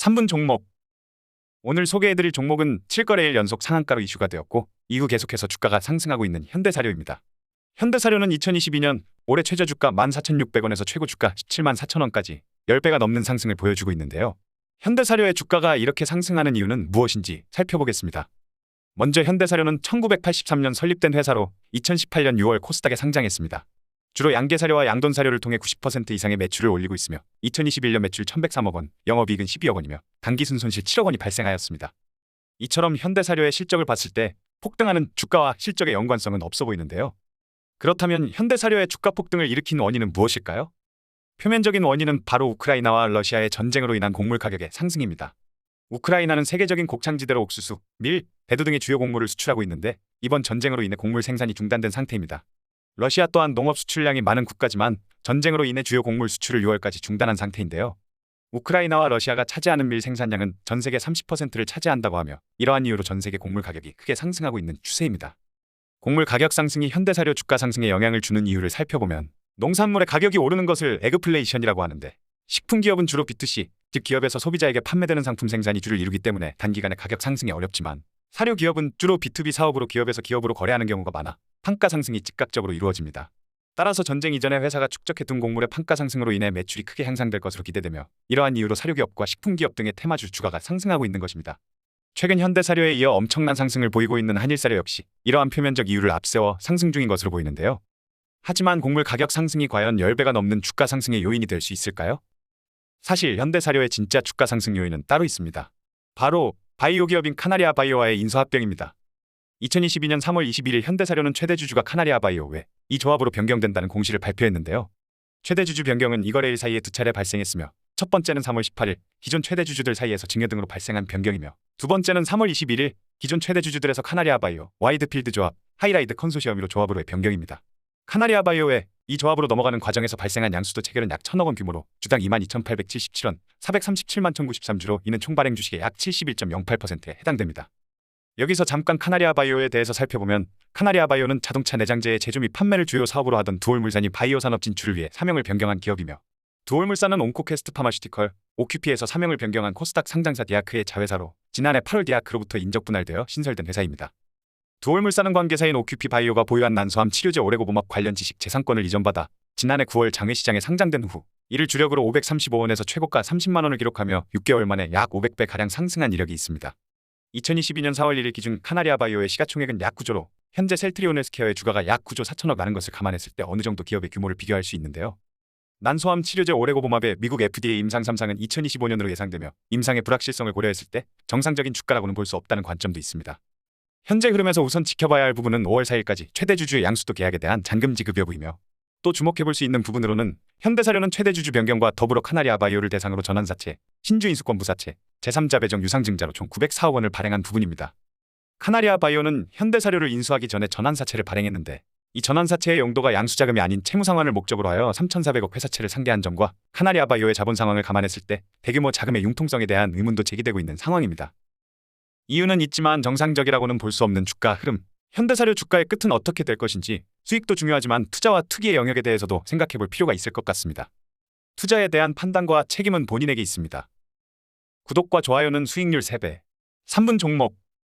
3분 종목. 오늘 소개해드릴 종목은 7거래일 연속 상한가로 이슈가 되었고 이후 계속해서 주가가 상승하고 있는 현대사료입니다. 현대사료는 2022년 올해 최저 주가 14,600원에서 최고 주가 17만 4천원까지 10배가 넘는 상승을 보여주고 있는데요. 현대사료의 주가가 이렇게 상승하는 이유는 무엇인지 살펴보겠습니다. 먼저 현대사료는 1983년 설립된 회사로 2018년 6월 코스닥에 상장했습니다. 주로 양계사료와 양돈사료를 통해 90% 이상의 매출을 올리고 있으며 2021년 매출 1,103억 원, 영업이익은 12억 원이며 당기순손실 7억 원이 발생하였습니다. 이처럼 현대사료의 실적을 봤을 때 폭등하는 주가와 실적의 연관성은 없어 보이는데요. 그렇다면 현대사료의 주가 폭등을 일으킨 원인은 무엇일까요? 표면적인 원인은 바로 우크라이나와 러시아의 전쟁으로 인한 곡물 가격의 상승입니다. 우크라이나는 세계적인 곡창지대로 옥수수, 밀, 대두 등의 주요 곡물을 수출하고 있는데 이번 전쟁으로 인해 곡물 생산이 중단된 상태입니다. 러시아 또한 농업 수출량이 많은 국가지만 전쟁으로 인해 주요 곡물 수출을 6월까지 중단한 상태인데요. 우크라이나와 러시아가 차지하는 밀 생산량은 전 세계 30%를 차지한다고 하며 이러한 이유로 전 세계 곡물 가격이 크게 상승하고 있는 추세입니다. 곡물 가격 상승이 현대사료 주가 상승에 영향을 주는 이유를 살펴보면 농산물의 가격이 오르는 것을 에그플레이션이라고 하는데 식품기업은 주로 B2C, 즉 기업에서 소비자에게 판매되는 상품 생산이 주를 이루기 때문에 단기간에 가격 상승이 어렵지만 사료기업은 주로 B2B 사업으로 기업에서 기업으로 거래하는 경우가 많아 판가 상승이 즉각적으로 이루어집니다. 따라서 전쟁 이전에 회사가 축적해둔 곡물의 판가 상승으로 인해 매출이 크게 향상될 것으로 기대되며 이러한 이유로 사료기업과 식품기업 등의 테마주 주가가 상승하고 있는 것입니다. 최근 현대사료에 이어 엄청난 상승을 보이고 있는 한일사료 역시 이러한 표면적 이유를 앞세워 상승 중인 것으로 보이는데요. 하지만 곡물 가격 상승이 과연 10배가 넘는 주가 상승의 요인이 될 수 있을까요? 사실 현대사료의 진짜 주가 상승 요인은 따로 있습니다. 바로 바이오 기업인 카나리아 바이오와의 인수합병입니다. 2022년 3월 21일 현대사료는 최대 주주가 카나리아 바이오 외 이 조합으로 변경된다는 공시를 발표했는데요. 최대 주주 변경은 이거래일 사이에 두 차례 발생했으며 첫 번째는 3월 18일 기존 최대 주주들 사이에서 증여 등으로 발생한 변경이며 두 번째는 3월 21일 기존 최대 주주들에서 카나리아 바이오, 와이드필드 조합, 하이라이드 컨소시엄으로 조합으로의 변경입니다. 카나리아 바이오의 이 조합으로 넘어가는 과정에서 발생한 양수도 체결은 약 1,000억 원 규모로 주당 22,877원, 437만 1,093주로 이는 총 발행 주식의 약 71.08%에 해당됩니다. 여기서 잠깐 카나리아 바이오에 대해서 살펴보면 카나리아 바이오는 자동차 내장재의 제조 및 판매를 주요 사업으로 하던 두올물산이 바이오 산업 진출을 위해 사명을 변경한 기업이며 두올물산은 온코퀘스트 파마슈티컬, 오큐피에서 사명을 변경한 코스닥 상장사 디아크의 자회사로 지난해 8월 디아크로부터 인적 분할되어 신설된 회사입니다. 두올물산은 관계사인 오큐피 바이오가 보유한 난소암 치료제 오레고봄합 관련 지식 재산권을 이전받아 지난해 9월 장외시장에 상장된 후 이를 주력으로 535원에서 최고가 30만 원을 기록하며 6개월 만에 약 500배가량 상승한 이력이 있습니다. 2022년 4월 1일 기준 카나리아 바이오의 시가총액은 약 9조로 현재 셀트리온 헬스케어의 주가가 약 9조 4천억 라는 것을 감안했을 때 어느 정도 기업의 규모를 비교할 수 있는데요. 난소암 치료제 오레고봄합의 미국 FDA 임상 3상은 2025년으로 예상되며 임상의 불확실성을 고려했을 때 정상적인 주가라고는 볼 수 없다는 관점도 있습니다. 현재 흐름에서 우선 지켜봐야 할 부분은 5월 4일까지 최대 주주의 양수도 계약에 대한 잔금 지급 여부이며 또 주목해볼 수 있는 부분으로는 현대사료는 최대 주주 변경과 더불어 카나리아 바이오를 대상으로 전환사채, 신주인수권 부사채, 제3자 배정 유상증자로 총 904억 원을 발행한 부분입니다. 카나리아 바이오는 현대사료를 인수하기 전에 전환사채를 발행했는데 이 전환사채의 용도가 양수자금이 아닌 채무상환을 목적으로 하여 3,400억 회사채를 상대한 점과 카나리아 바이오의 자본 상황을 감안했을 때 대규모 자금의 융통성에 대한 의문도 제기되고 있는 상황입니다. 이유는 있지만 정상적이라고는 볼 수 없는 주가 흐름, 현대사료 주가의 끝은 어떻게 될 것인지 수익도 중요하지만 투자와 투기의 영역에 대해서도 생각해볼 필요가 있을 것 같습니다. 투자에 대한 판단과 책임은 본인에게 있습니다. 구독과 좋아요는 수익률 3배. 3분 종목.